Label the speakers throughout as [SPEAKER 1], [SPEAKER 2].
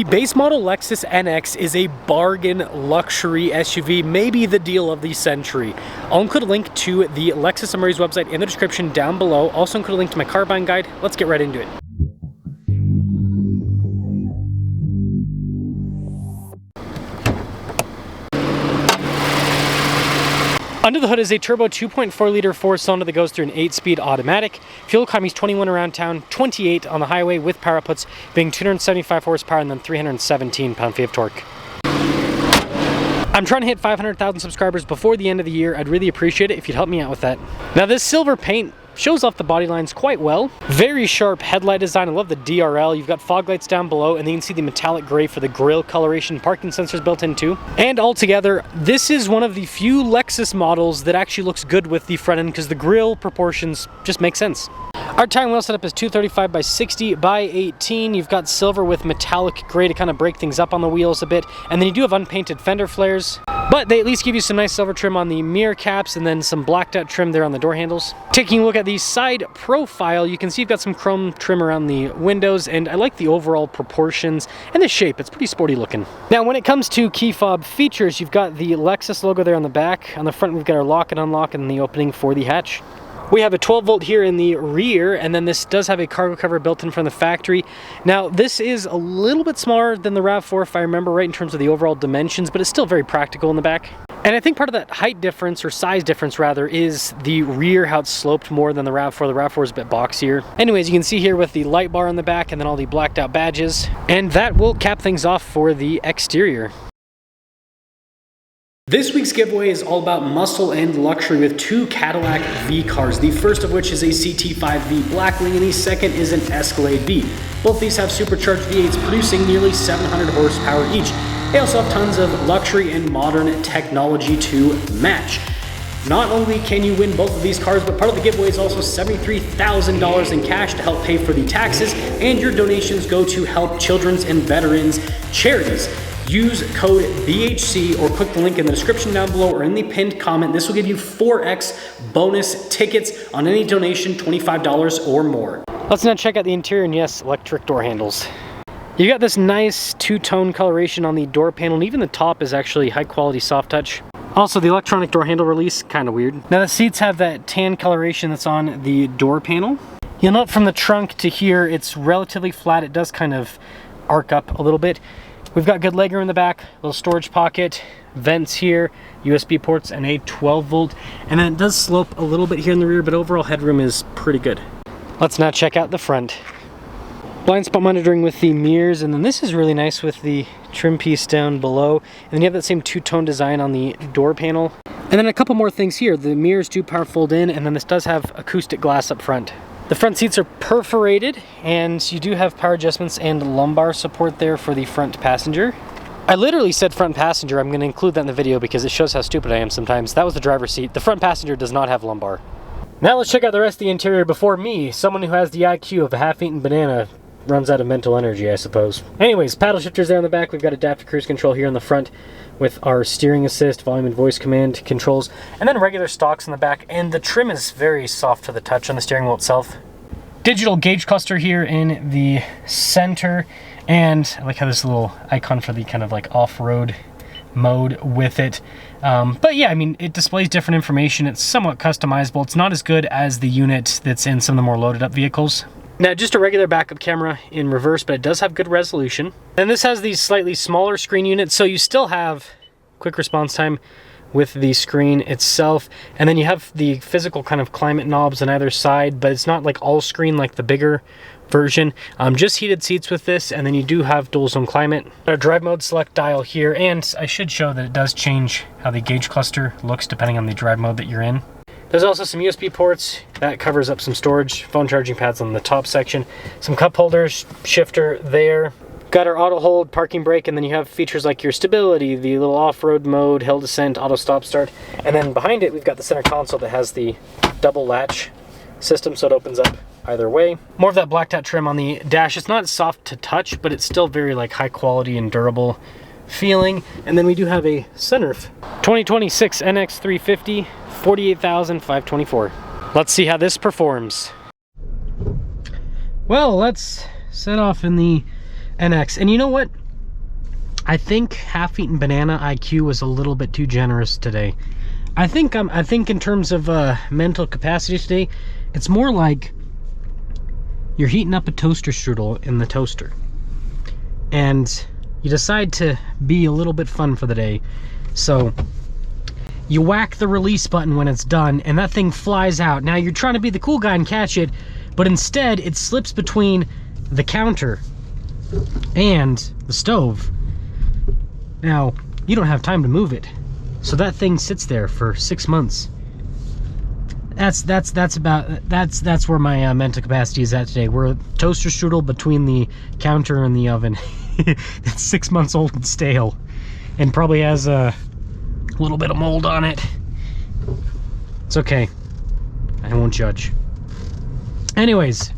[SPEAKER 1] The base model Lexus NX is a bargain luxury SUV, maybe the deal of the century. I'll include a link to the Lexus Summaries website in the description down below. Also include a link to my car buying guide. Let's get right into it. Under the hood is a turbo 2.4 liter 4-cylinder that goes through an 8-speed automatic. Fuel economy is 21 around town, 28 on the highway, with power outputs being 275 horsepower and then 317 pound-feet of torque. I'm trying to hit 500,000 subscribers before the end of the year. I'd really appreciate it if you'd help me out with that. Now, this silver paint shows off the body lines quite well. Very sharp headlight design. I love the DRL. You've got fog lights down below, and then you can see the metallic gray for the grille coloration. Parking sensors built in too. And altogether, this is one of the few Lexus models that actually looks good with the front end because the grille proportions just make sense. Our tire and wheel setup is 235 by 60 by 18. You've got silver with metallic gray to kind of break things up on the wheels a bit. And then you do have unpainted fender flares, but they at least give you some nice silver trim on the mirror caps and then some blacked out trim there on the door handles. Taking a look at the side profile, you can see you've got some chrome trim around the windows, and I like the overall proportions and the shape. It's pretty sporty looking. Now, when it comes to key fob features, you've got the Lexus logo there on the back. On the front, we've got our lock and unlock and the opening for the hatch. We have a 12 volt here in the rear, and then this does have a cargo cover built in from the factory. Now, this is a little bit smaller than the RAV4 if I remember right in terms of the overall dimensions, but it's still very practical in the back. And I think part of that height difference, or size difference rather, is the rear, how it's sloped more than the RAV4. The RAV4 is a bit boxier. Anyways, you can see here with the light bar on the back and then all the blacked out badges. And that will cap things off for the exterior. This week's giveaway is all about muscle and luxury with two Cadillac V cars, the first of which is a CT5V Blackwing and the second is an Escalade V. Both these have supercharged V8s producing nearly 700 horsepower each. They also have tons of luxury and modern technology to match. Not only can you win both of these cars, but part of the giveaway is also $73,000 in cash to help pay for the taxes, and your donations go to help children's and veterans charities. Use code BHC or click the link in the description down below or in the pinned comment. This will give you 4x bonus tickets on any donation, $25 or more. Let's now check out the interior, and yes, electric door handles. You got this nice two-tone coloration on the door panel, and even the top is actually high-quality soft touch. Also, the electronic door handle release, kind of weird. Now, the seats have that tan coloration that's on the door panel. You'll note from the trunk to here, it's relatively flat. It does kind of arc up a little bit. We've got good legroom in the back, little storage pocket, vents here, USB ports, and a 12 volt. And then it does slope a little bit here in the rear, but overall headroom is pretty good. Let's now check out the front. Blind spot monitoring with the mirrors, and then this is really nice with the trim piece down below. And then you have that same two-tone design on the door panel. And then a couple more things here. The mirrors do power fold in, and then this does have acoustic glass up front. The front seats are perforated, and you do have power adjustments and lumbar support there for the front passenger. I literally said front passenger. I'm going to include that in the video because it shows how stupid I am sometimes. That was the driver's seat. The front passenger does not have lumbar. Now let's check out the rest of the interior before me, someone who has the IQ of a half-eaten banana, runs out of mental energy, I suppose. Anyways, paddle shifters there on the back. We've got adaptive cruise control here in the front with our steering assist, volume and voice command controls, and then regular stocks in the back. And the trim is very soft to the touch on the steering wheel itself. Digital gauge cluster here in the center, and I like how there's a little icon for the kind of like off-road mode with it. But yeah, I mean, it displays different information. It's somewhat customizable. It's not as good as the unit that's in some of the more loaded up vehicles. Now, just a regular backup camera in reverse, but it does have good resolution. And this has these slightly smaller screen units, so you still have quick response time with the screen itself. And then you have the physical kind of climate knobs on either side, but it's not like all screen like the bigger version. Just heated seats with this, and then you do have dual zone climate. Our drive mode select dial here, and I should show that it does change how the gauge cluster looks depending on the drive mode that you're in. There's also some USB ports that covers up some storage, phone charging pads on the top section, some cup holders, shifter there. Got our auto hold, parking brake, and then you have features like your stability, the little off-road mode, hill descent, auto stop start. And then behind it, we've got the center console that has the double latch system, so it opens up either way. More of that blacked out trim on the dash. It's not soft to touch, but it's still very like high quality and durable feeling. And then we do have a sunroof. 2026 NX 350, 48,524. Let's see how this performs. Well, let's set off in the NX. And you know what? I think half-eaten banana IQ was a little bit too generous today. I think in terms of mental capacity today, it's more like you're heating up a toaster strudel in the toaster, and you decide to be a little bit fun for the day. So you whack the release button when it's done, and that thing flies out. Now you're trying to be the cool guy and catch it, but instead it slips between the counter and the stove. Now, you don't have time to move it, so that thing sits there for 6 months. That's where my mental capacity is at today. We're a toaster strudel between the counter and the oven. That's 6 months old and stale, and probably has a little bit of mold on it. It's okay, I won't judge. Anyways,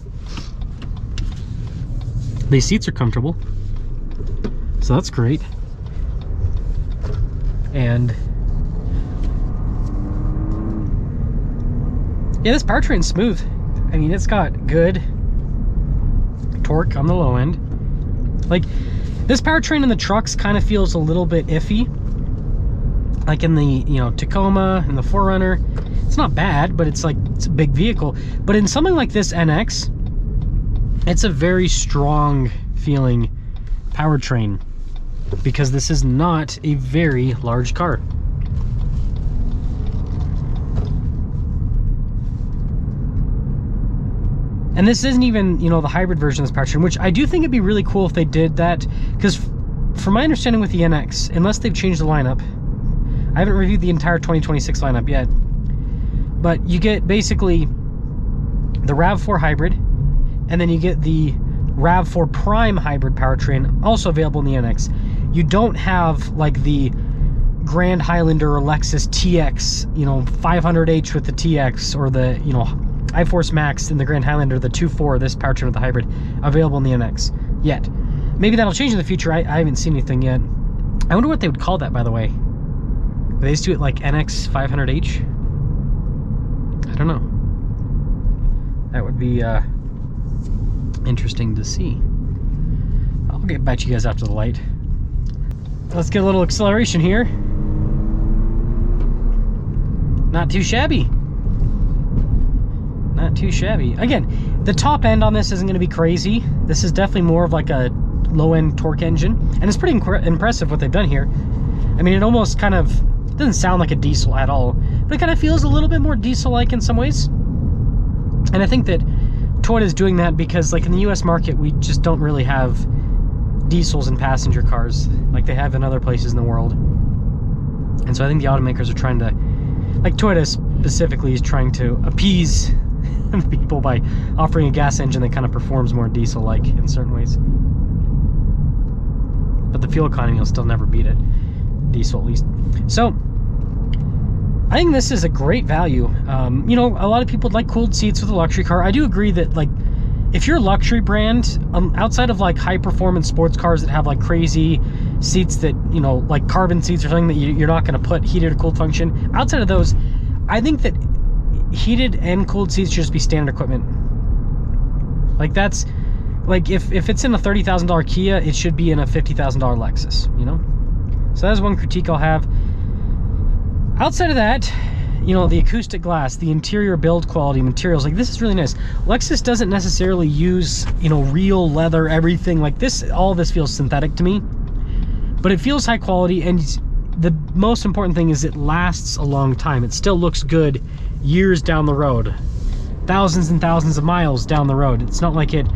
[SPEAKER 1] these seats are comfortable, so that's great. And yeah, this powertrain's smooth. I mean, it's got good torque on the low end. Like, this powertrain in the trucks kind of feels a little bit iffy. Like in the, you know, Tacoma and the 4Runner. It's not bad, but it's like, it's a big vehicle. But in something like this NX, it's a very strong feeling powertrain, because this is not a very large car. And this isn't even, you know, the hybrid version of this powertrain, which I do think it'd be really cool if they did that, because from my understanding with the NX, unless they've changed the lineup, I haven't reviewed the entire 2026 lineup yet, but you get basically the RAV4 hybrid, and then you get the RAV4 Prime hybrid powertrain, also available in the NX. You don't have like the Grand Highlander or Lexus TX, you know, 500H with the TX, or the, you know, iForce Max in the Grand Highlander, the 2.4, this powertrain with the hybrid, available in the NX yet. Maybe that'll change in the future. I haven't seen anything yet. I wonder what they would call that, by the way. Would they just do it like NX 500H? I don't know. That would be interesting to see. I'll get back to you guys after the light. Let's get a little acceleration here. Not too shabby. Not too shabby. Again, the top end on this isn't going to be crazy. This is definitely more of like a low-end torque engine, and it's pretty impressive what they've done here. I mean, it almost kind of doesn't sound like a diesel at all, but it kind of feels a little bit more diesel-like in some ways. And I think that Toyota's doing that because, like, in the US market, we just don't really have diesels in passenger cars like they have in other places in the world. And so I think the automakers are trying to, like Toyota specifically, is trying to appease people by offering a gas engine that kind of performs more diesel-like in certain ways. But the fuel economy will still never beat it. Diesel, at least. So I think this is a great value. You know, a lot of people like cooled seats with a luxury car. I do agree that, like, if you're a luxury brand, outside of like high-performance sports cars that have like crazy seats that, you know, like carbon seats or something that you're not going to put heated or cooled function, outside of those, I think that heated and cooled seats should just be standard equipment. Like, that's like, if it's in a $30,000 Kia, it should be in a $50,000 Lexus, you know? So that's one critique I'll have. Outside of that, you know, the acoustic glass, the interior build quality, materials, like, this is really nice. Lexus doesn't necessarily use, you know, real leather, everything like this. All this feels synthetic to me, but it feels high quality, and the most important thing is it lasts a long time. It still looks good years down the road, thousands and thousands of miles down the road. It's not like it,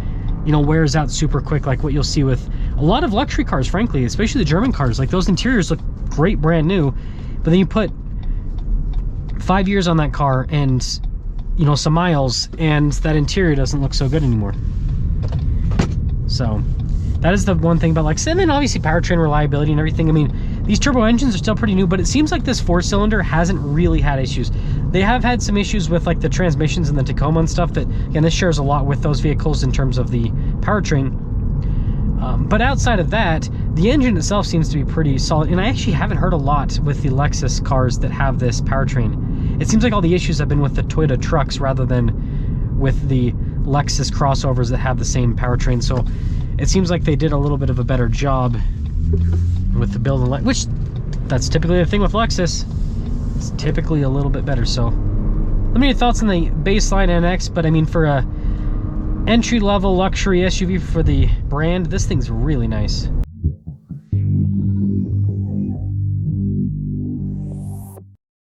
[SPEAKER 1] you know, wears out super quick like what you'll see with a lot of luxury cars, frankly, especially the German cars. Like, those interiors look great brand new, but then you put 5 years on that car and, you know, some miles, and that interior doesn't look so good anymore. So that is the one thing about Lexus. And then obviously powertrain reliability and everything. I mean, these turbo engines are still pretty new, but it seems like this 4-cylinder hasn't really had issues. They have had some issues with like the transmissions and the Tacoma and stuff that, again, this shares a lot with those vehicles in terms of the powertrain. But outside of that, the engine itself seems to be pretty solid. And I actually haven't heard a lot with the Lexus cars that have this powertrain. It seems like all the issues have been with the Toyota trucks rather than with the Lexus crossovers that have the same powertrain. So it seems like they did a little bit of a better job with the build and which that's typically the thing with Lexus. It's typically a little bit better. So let me know your thoughts on the baseline NX, but I mean, for a entry-level luxury SUV for the brand, this thing's really nice.